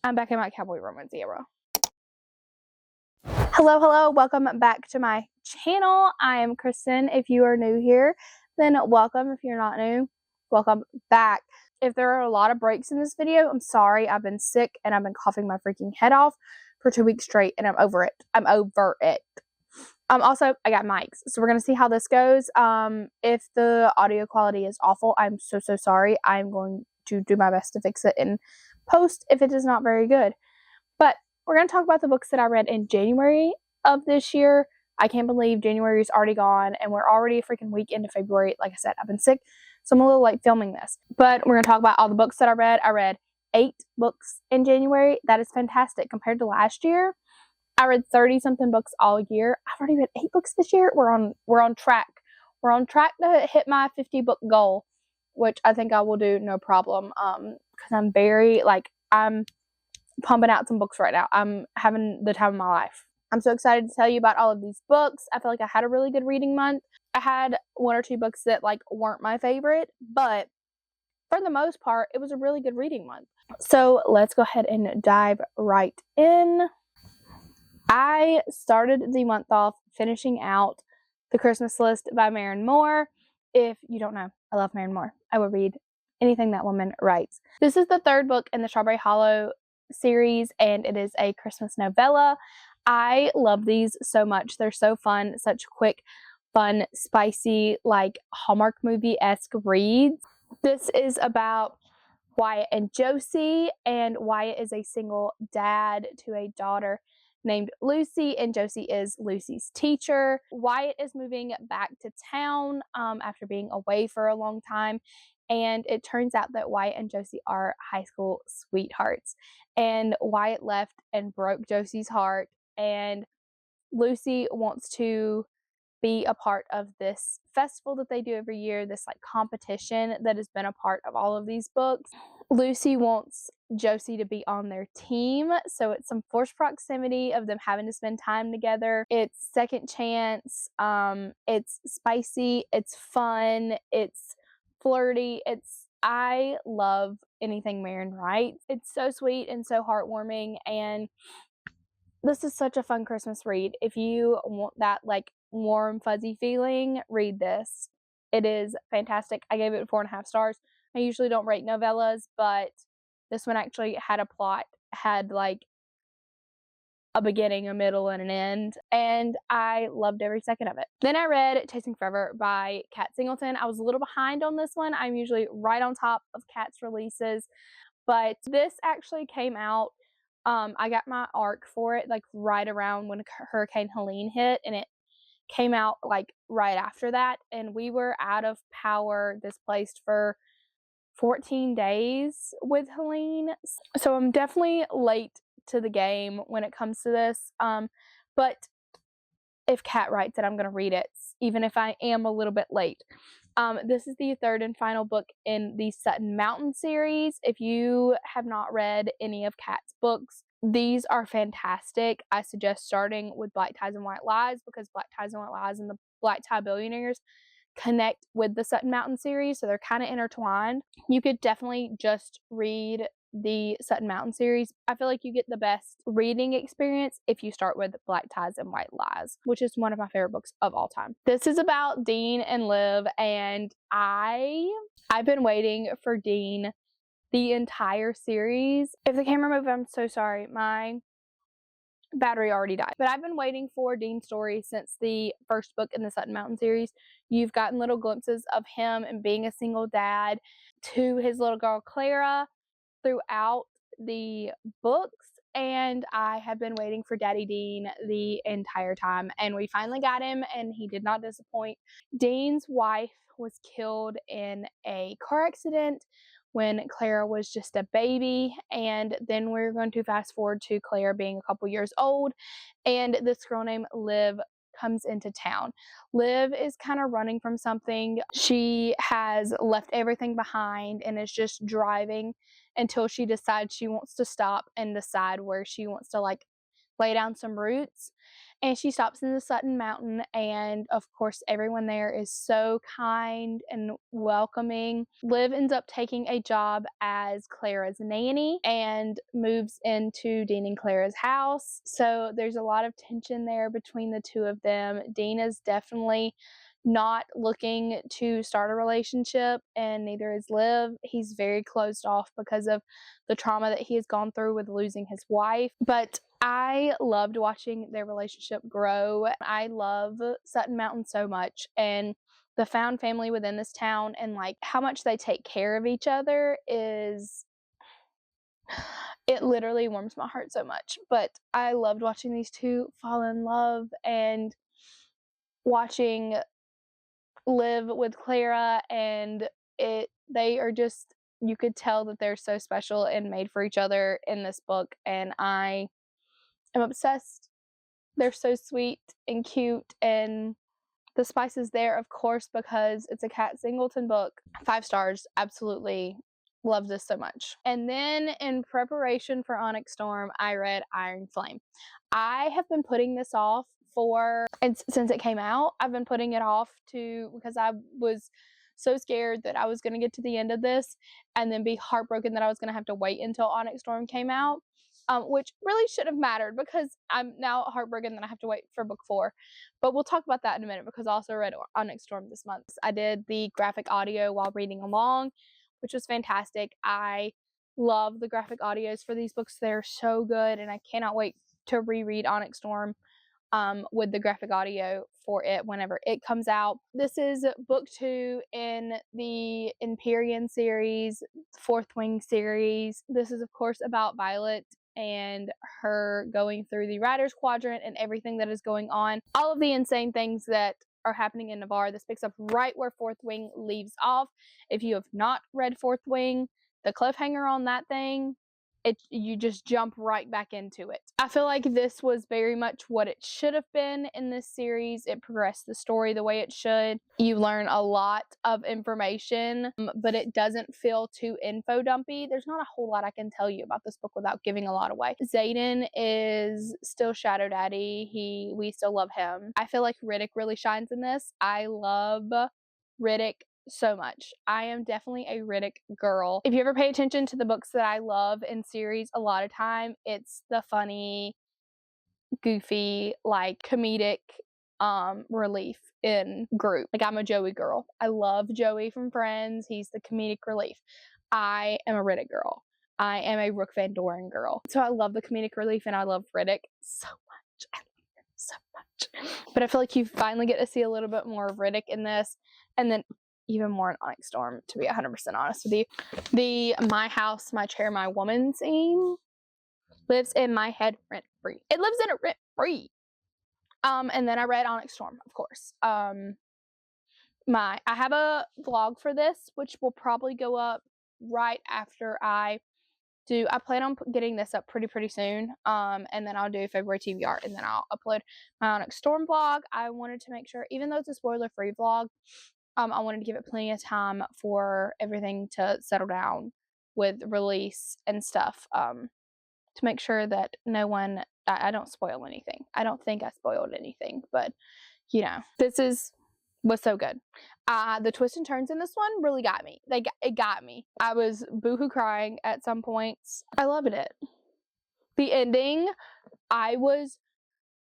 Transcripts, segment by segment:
I'm back in my cowboy romance era. Hello, welcome back to my channel. I am Kristen. If you are new here, then welcome. If you're not new, welcome back. If there are a lot of breaks in this video, I'm sorry. I've been sick and I've been coughing my freaking head off for 2 weeks straight, and I'm over it. Also, I got mics, so we're gonna see how this goes. If the audio quality is awful, I'm so sorry. I'm going to do my best to fix it in post if it is not very good. But we're going to talk about the books that I read in January of this year. I can't believe January is already gone and we're already a freaking week into February. Like I said, I've been sick, so I'm a little late filming this. But we're going to talk about all the books that I read. I read 8 books in January. That is fantastic. Compared to last year, I read 30-something books all year. I've already read 8 books this year. We're on track. We're on track to hit my 50-book goal, which I think I will do no problem. Because I'm pumping out some books right now. I'm having the time of my life. I'm so excited to tell you about all of these books. I feel like I had a really good reading month. I had 1 or 2 books that weren't my favorite, but for the most part, it was a really good reading month. So let's go ahead and dive right in. I started the month off finishing out The Christmas List by Maren Moore. If you don't know, I love Maren Moore. I will read anything that woman writes. This is the 3rd book in the Strawberry Hollow series, and it is a Christmas novella. I love these so much. They're so fun, such quick, fun, spicy, Hallmark movie-esque reads. This is about Wyatt and Josie, and Wyatt is a single dad to a daughter named Lucy, and Josie is Lucy's teacher. Wyatt is moving back to town after being away for a long time, and it turns out that Wyatt and Josie are high school sweethearts. And Wyatt left and broke Josie's heart, and Lucy wants to be a part of this festival that they do every year, this competition that has been a part of all of these books. Lucy wants Josie to be on their team, so it's some forced proximity of them having to spend time together. It's second chance, it's spicy, it's fun, it's flirty, I love anything Maren writes. It's so sweet and so heartwarming, and this is such a fun Christmas read. If you want that warm, fuzzy feeling, read this. It is fantastic. I gave it 4.5 stars. I usually don't rate novellas, but this one actually had a plot, had a beginning, a middle, and an end, and I loved every second of it. Then I read Chasing Forever by Kat Singleton. I was a little behind on this one. I'm usually right on top of Kat's releases, but this actually came out. I got my ARC for it right around when Hurricane Helene hit, and it came out right after that, and we were out of power, displaced for 14 days with Helene. So I'm definitely late to the game when it comes to this. But if Kat writes it, I'm going to read it, even if I am a little bit late. This is the 3rd and final book in the Sutton Mountain series. If you have not read any of Kat's books, these are fantastic. I suggest starting with Black Ties and White Lies, because Black Ties and White Lies and the Black Tie Billionaires connect with the Sutton Mountain series, so they're kind of intertwined. You could definitely just read the Sutton Mountain series. I feel like you get the best reading experience if you start with Black Ties and White Lies, which is one of my favorite books of all time. This is about Dean and Liv, and I've been waiting for Dean the entire series. If the camera moved, I'm so sorry. My battery already died. But I've been waiting for Dean's story since the 1st book in the Sutton Mountain series. You've gotten little glimpses of him and being a single dad to his little girl Clara throughout the books, and I have been waiting for Daddy Dean the entire time, and we finally got him, and he did not disappoint. Dean's wife was killed in a car accident when Clara was just a baby, and then we're going to fast forward to Clara being a couple years old, and this girl named Liv comes into town. Liv is kind of running from something. She has left everything behind and is just driving until she decides she wants to stop and decide where she wants to lay down some roots. And she stops in the Sutton Mountain, and of course everyone there is so kind and welcoming. Liv ends up taking a job as Clara's nanny and moves into Dean and Clara's house. So there's a lot of tension there between the two of them. Dean is definitely not looking to start a relationship, and neither is Liv. He's very closed off because of the trauma that he has gone through with losing his wife. But I loved watching their relationship grow. I love Sutton Mountain so much, and the found family within this town and like how much they take care of each other is, it literally warms my heart so much. But I loved watching these two fall in love and watching Liv with Clara, and they are just, you could tell that they're so special and made for each other in this book, and I am obsessed. They're so sweet and cute, and the spice is there, of course, because it's a Kat Singleton book. 5 stars, absolutely love this so much. And then in preparation for Onyx Storm, I read Iron Flame. I have been putting this off since it came out. I've been putting it off because I was so scared that I was going to get to the end of this and then be heartbroken that I was going to have to wait until Onyx Storm came out. Which really shouldn't have mattered because I'm now heartbroken that I have to wait for book 4. But we'll talk about that in a minute because I also read Onyx Storm this month. I did the graphic audio while reading along, which was fantastic. I love the graphic audios for these books. They're so good, and I cannot wait to reread Onyx Storm with the graphic audio for it whenever it comes out. This is book 2 in the Empyrean series, Fourth Wing series. This is, of course, about Violet and her going through the Riders Quadrant and everything that is going on. All of the insane things that are happening in Navarre. This picks up right where Fourth Wing leaves off. If you have not read Fourth Wing, the cliffhanger on that thing, you just jump right back into it. I feel like this was very much what it should have been in this series. It progressed the story the way it should. You learn a lot of information, but it doesn't feel too info dumpy. There's not a whole lot I can tell you about this book without giving a lot away. Xaden is still Shadow Daddy. We still love him. I feel like Riddick really shines in this. I love Riddick so much. I am definitely a Riddick girl. If you ever pay attention to the books that I love in series, a lot of time it's the funny, goofy, like comedic relief in group. Like, I'm a Joey girl. I love Joey from Friends. He's the comedic relief. I am a Riddick girl. I am a Rook Van Doren girl. So I love the comedic relief, and I love Riddick so much. I love him so much. But I feel like you finally get to see a little bit more of Riddick in this, and then even more in Onyx Storm, to be 100% honest with you. The My House, My Chair, My Woman scene lives in my head rent-free. It lives in it rent-free. And then I read Onyx Storm, of course. I have a vlog for this, which will probably go up right after I plan on getting this up pretty soon. And then I'll do February TBR, and then I'll upload my Onyx Storm vlog. I wanted to make sure, even though it's a spoiler-free vlog, I wanted to give it plenty of time for everything to settle down with release and stuff, to make sure that I don't spoil anything. I don't think I spoiled anything, but you know, was so good. The twists and turns in this one really got me. It got me. I was boohoo crying at some points. I loved it. The ending, I was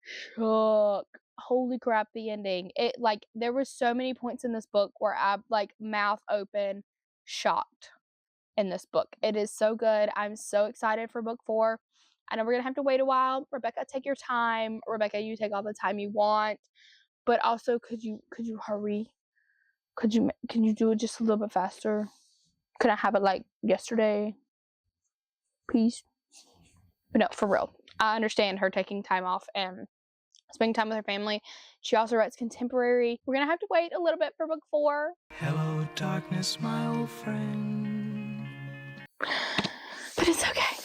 shook. Holy crap, the ending. There were so many points in this book where I mouth open, shocked in this book. It is so good. I'm so excited for book 4. I know we're gonna have to wait a while. Rebecca, take your time. Rebecca, you take all the time you want. But also, could you hurry? Can you do it just a little bit faster? Could I have it yesterday? Please. But no, for real. I understand her taking time off and spending time with her family. She also writes contemporary. We're gonna have to wait a little bit for book 4. Hello, darkness, my old friend. But it's okay.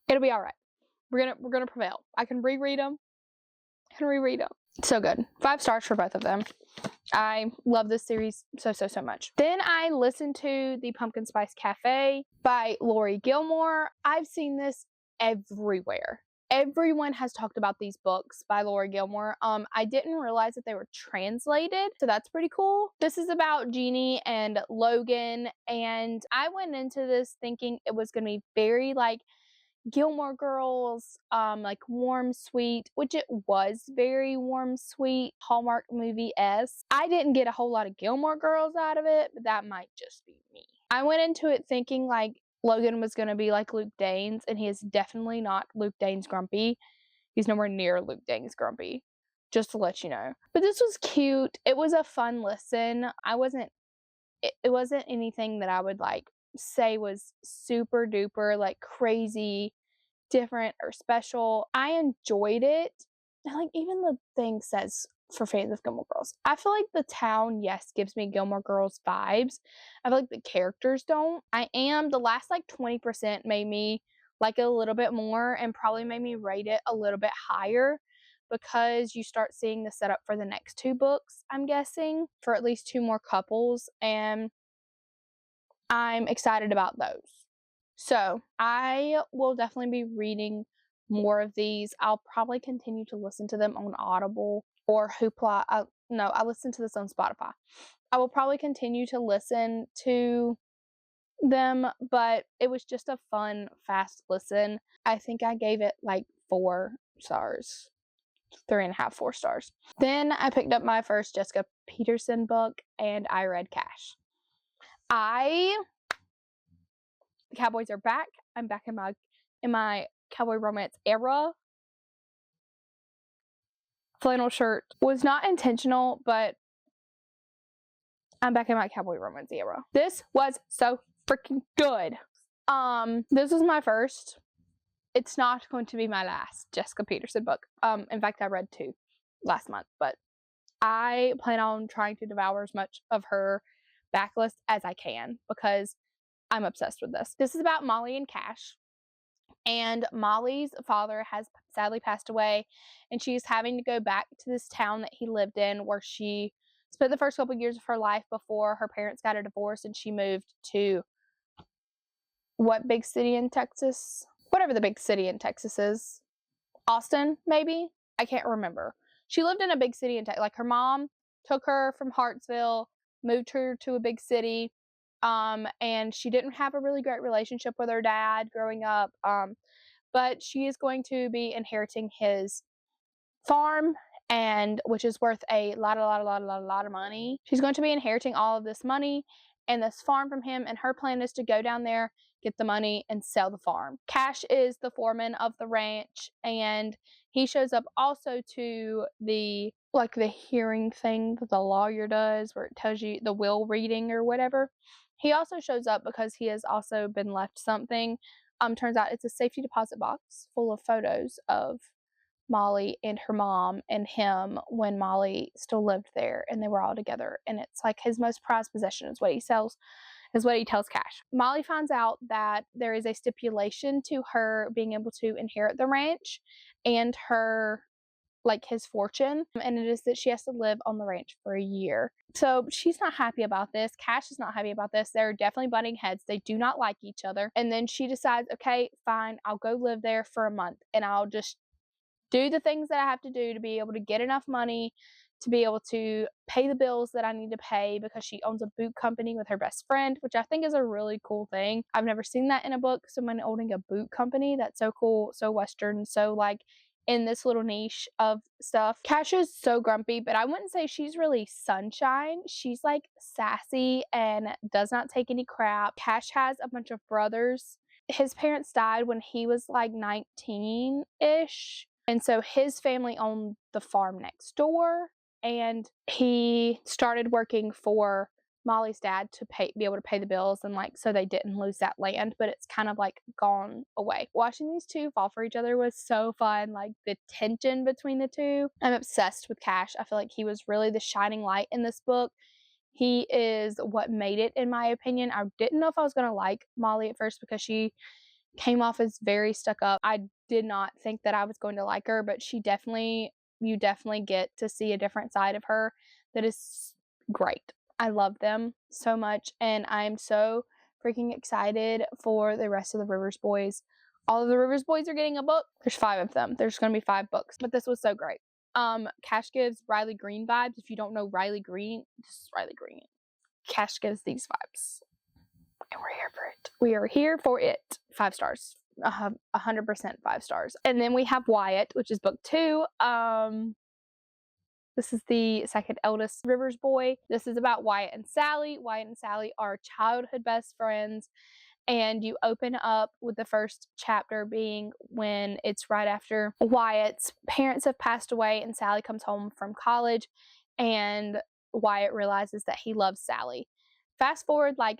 It'll be all right. We're gonna prevail. I can reread them. So good. 5 stars for both of them. I love this series so much. Then I listened to The Pumpkin Spice Cafe by Lori Gilmore. I've seen this everywhere. Everyone has talked about these books by Laura Gilmore. I didn't realize that they were translated, so that's pretty cool. This is about Jeannie and Logan, and I went into this thinking it was going to be very like Gilmore Girls, like warm, sweet, which it was very warm, sweet, Hallmark movie-esque. I didn't get a whole lot of Gilmore Girls out of it, but that might just be me. I went into it thinking like Logan was going to be like Luke Danes, and he is definitely not Luke Danes grumpy. He's nowhere near Luke Danes grumpy, just to let you know. But this was cute. It was a fun listen. It wasn't anything that I would like say was super duper like crazy different or special. I enjoyed it. And like even the thing says for fans of Gilmore Girls. I feel like the town, yes, gives me Gilmore Girls vibes. I feel like the characters don't. The last like 20% made me like it a little bit more and probably made me rate it a little bit higher because you start seeing the setup for the next 2 books, I'm guessing, for at least 2 more couples, and I'm excited about those. So I will definitely be reading more of these. I'll probably continue to listen to them on Audible or Hoopla. I listen to this on Spotify. I will probably continue to listen to them, but it was just a fun, fast listen. I think I gave it like 4 stars. 3.5, 4 stars. Then I picked up my first Jessica Peterson book and I read Cash. The Cowboys are back. I'm back in my cowboy romance era. Flannel shirt was not intentional, but I'm back in my cowboy romance era. This was so freaking good. This was my first. It's not going to be my last Jessica Peterson book. In fact, I read 2 last month, but I plan on trying to devour as much of her backlist as I can because I'm obsessed with this. This is about Molly and Cash. And Molly's father has sadly passed away, and she's having to go back to this town that he lived in where she spent the first couple years of her life before her parents got a divorce and she moved to what big city in Texas? Whatever the big city in Texas is. Austin, maybe? I can't remember. She lived in a big city in Texas. Like her mom took her from Hartsville, moved her to a big city. And she didn't have a really great relationship with her dad growing up. But she is going to be inheriting his farm, and which is worth a lot of money. She's going to be inheriting all of this money and this farm from him, and her plan is to go down there, get the money, and sell the farm. Cash is the foreman of the ranch, and he shows up also to the hearing thing that the lawyer does where it tells you the will reading or whatever. He also shows up because he has also been left something. Turns out it's a safety deposit box full of photos of Molly and her mom and him when Molly still lived there and they were all together. And it's like his most prized possession is what he tells Cash. Molly finds out that there is a stipulation to her being able to inherit the ranch and her his fortune, and it is that she has to live on the ranch for a year. So she's not happy about this. Cash is not happy about this. They're definitely butting heads. They do not like each other. And then she decides, okay, fine, I'll go live there for a month and I'll just do the things that I have to do to be able to get enough money to be able to pay the bills that I need to pay, because she owns a boot company with her best friend, which I think is a really cool thing. I've never seen that in a book, someone owning a boot company. That's so cool, so Western, so in this little niche of stuff. Cash is so grumpy, but I wouldn't say she's really sunshine. She's sassy and does not take any crap. Cash has a bunch of brothers. His parents died when he was 19-ish. And so his family owned the farm next door, and he started working for Molly's dad to be able to pay the bills and so they didn't lose that land, but it's kind of gone away. Watching these two fall for each other was so fun, the tension between the two. I'm obsessed with Cash. I feel like he was really the shining light in this book. He is what made it, in my opinion. I didn't know if I was going to like Molly at first because she came off as very stuck up. I did not think that I was going to like her, but you definitely get to see a different side of her that is great. I love them so much, and I'm so freaking excited for the rest of the Rivers Boys all of the Rivers boys are getting a book. There's 5 of them. There's going to be 5 books, but this was so great. Cash gives Riley Green vibes. If you don't know Riley Green, this is Riley Green. Cash gives these vibes, and we're here for it. We are here for it. 5 stars. 100% 5 stars. And then we have Wyatt, which is book 2. This is the second eldest Rivers boy. This is about Wyatt and Sally. Wyatt and Sally are childhood best friends. And you open up with the first chapter being when it's right after Wyatt's parents have passed away and Sally comes home from college and Wyatt realizes that he loves Sally. Fast forward like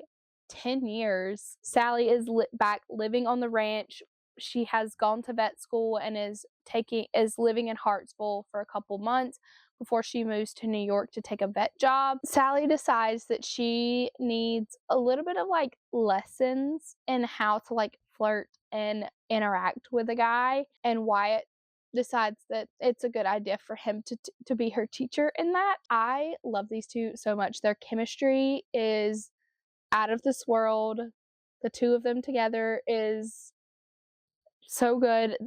10 years, Sally is back living on the ranch. She has gone to vet school and is living in Hartsville for a couple months before she moves to New York to take a vet job. Sally decides that she needs a little bit of like lessons in how to like flirt and interact with a guy, and Wyatt decides that it's a good idea for him to be her teacher in that. I love these two so much. Their chemistry is out of this world. The two of them together is so good.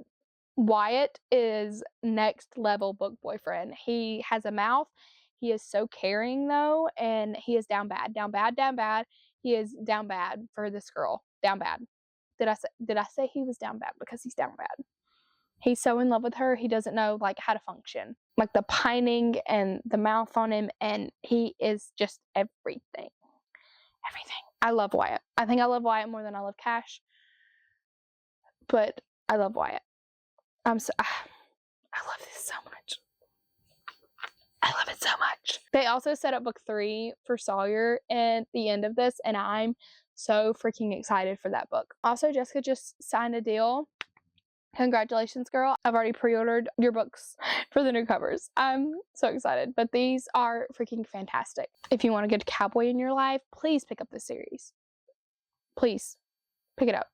Wyatt is next level book boyfriend. He has a mouth. He is so caring though, and he is down bad. He is down bad for this girl. Down bad. Did I say he was down bad? Because he's down bad. He's so in love with her, he doesn't know like how to function. Like the pining and the mouth on him, and he is just everything. Everything. I love Wyatt. I think I love Wyatt more than I love Cash. But I love Wyatt. I love this so much. I love it so much. They also set up book 3 for Sawyer at the end of this, and I'm so freaking excited for that book. Also, Jessica just signed a deal. Congratulations, girl. I've already pre-ordered your books for the new covers. I'm so excited, but these are freaking fantastic. If you want to get a cowboy in your life, please pick up this series. Please pick it up.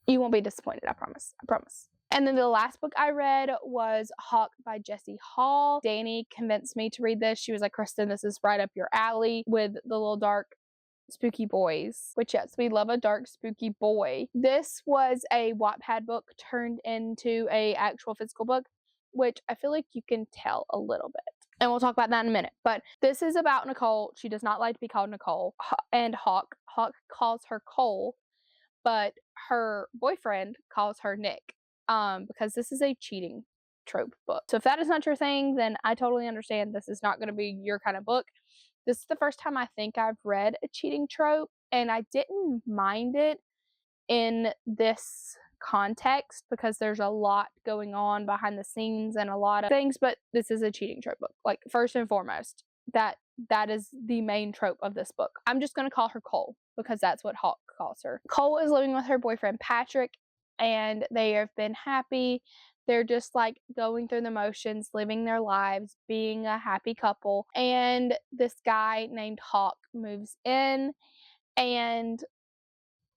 You won't be disappointed, I promise. I promise. And then the last book I read was Hawk by Jessie Hall. Danny convinced me to read this. She was like, Kristen, this is right up your alley with the little dark spooky boys, which yes, we love a dark spooky boy. This was a Wattpad book turned into a actual physical book, which I feel like you can tell a little bit. And we'll talk about that in a minute. But this is about Nicole. She does not like to be called Nicole. And Hawk calls her Cole, but her boyfriend calls her Nick. Because this is a cheating trope book. So if that is not your thing, then I totally understand. This is not going to be your kind of book. This is the first time I think I've read a cheating trope, and I didn't mind it in this context because there's a lot going on behind the scenes and a lot of things, but this is a cheating trope book. Like, first and foremost, that is the main trope of this book. I'm just going to call her Cole because that's what Hawk calls her. Cole is living with her boyfriend Patrick, and they have been happy. They're just like going through the motions, living their lives, being a happy couple. And this guy named Hawk moves in, and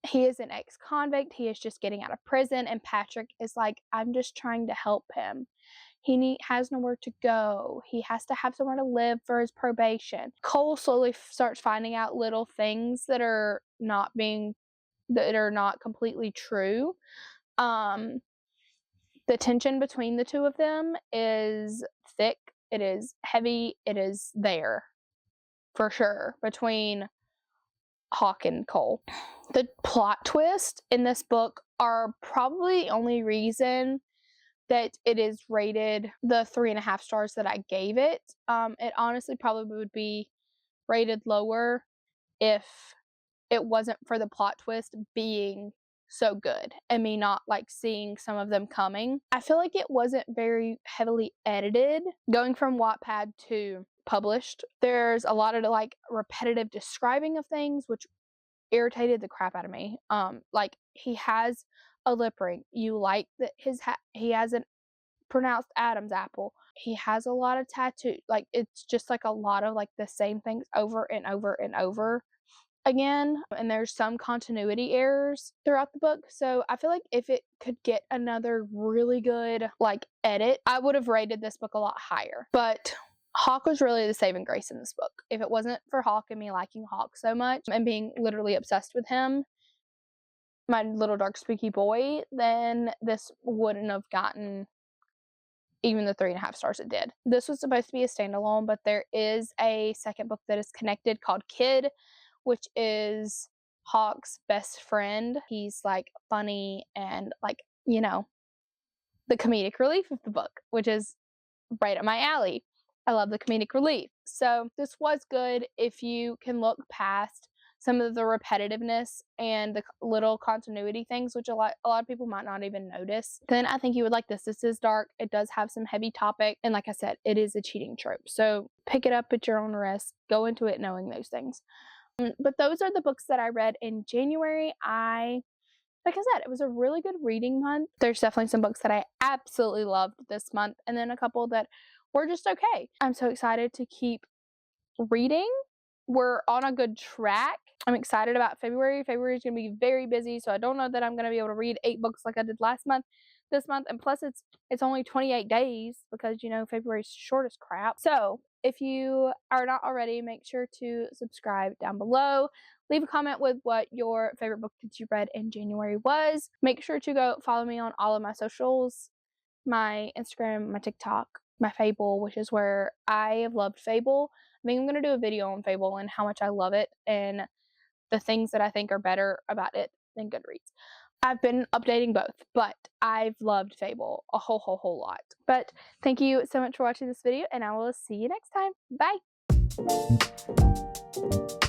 he is an ex-convict. He is just getting out of prison, and Patrick is like, I'm just trying to help him. He has nowhere to go. He has to have somewhere to live for his probation. Cole slowly starts finding out little things that are not completely true. The tension between the two of them is thick. It is heavy. It is there for sure between Hawk and Cole. The plot twist in this book are probably the only reason that it is rated the 3.5 stars that I gave it. It honestly probably would be rated lower if it wasn't for the plot twist being so good and me not like seeing some of them coming. I feel like it wasn't very heavily edited going from Wattpad to published. There's a lot of like repetitive describing of things, which irritated the crap out of me. Like, he has a lip ring. You like that he hasn't pronounced Adam's apple. He has a lot of tattoos. Like, it's just like a lot of like the same things over and over and over again, and there's some continuity errors throughout the book. So I feel like if it could get another really good like edit, I would have rated this book a lot higher. But Hawk was really the saving grace in this book. If it wasn't for Hawk and me liking Hawk so much and being literally obsessed with him, My Little Dark Spooky Boy, then this wouldn't have gotten even the 3.5 stars it did. This was supposed to be a standalone, but there is a second book that is connected called Kid, which is Hawk's best friend. He's like funny and like, you know, the comedic relief of the book, which is right up my alley. I love the comedic relief. So this was good if you can look past some of the repetitiveness and the little continuity things, which a lot of people might not even notice. Then I think you would like this. This is dark. It does have some heavy topic. And like I said, it is a cheating trope. So pick it up at your own risk. Go into it knowing those things. But those are the books that I read in January. Like I said, it was a really good reading month. There's definitely some books that I absolutely loved this month, and then a couple that were just okay. I'm so excited to keep reading. We're on a good track. I'm excited about February. February is going to be very busy, so I don't know that I'm going to be able to read 8 books like I did this month, and plus it's only 28 days because, you know, February's short as crap. So if you are not already, make sure to subscribe down below. Leave a comment with what your favorite book that you read in January was. Make sure to go follow me on all of my socials, my Instagram, my TikTok, my Fable, which is where I have loved Fable. I think I'm going to do a video on Fable and how much I love it and the things that I think are better about it than Goodreads. I've been updating both, but I've loved Fable a whole lot. But thank you so much for watching this video, and I will see you next time. Bye!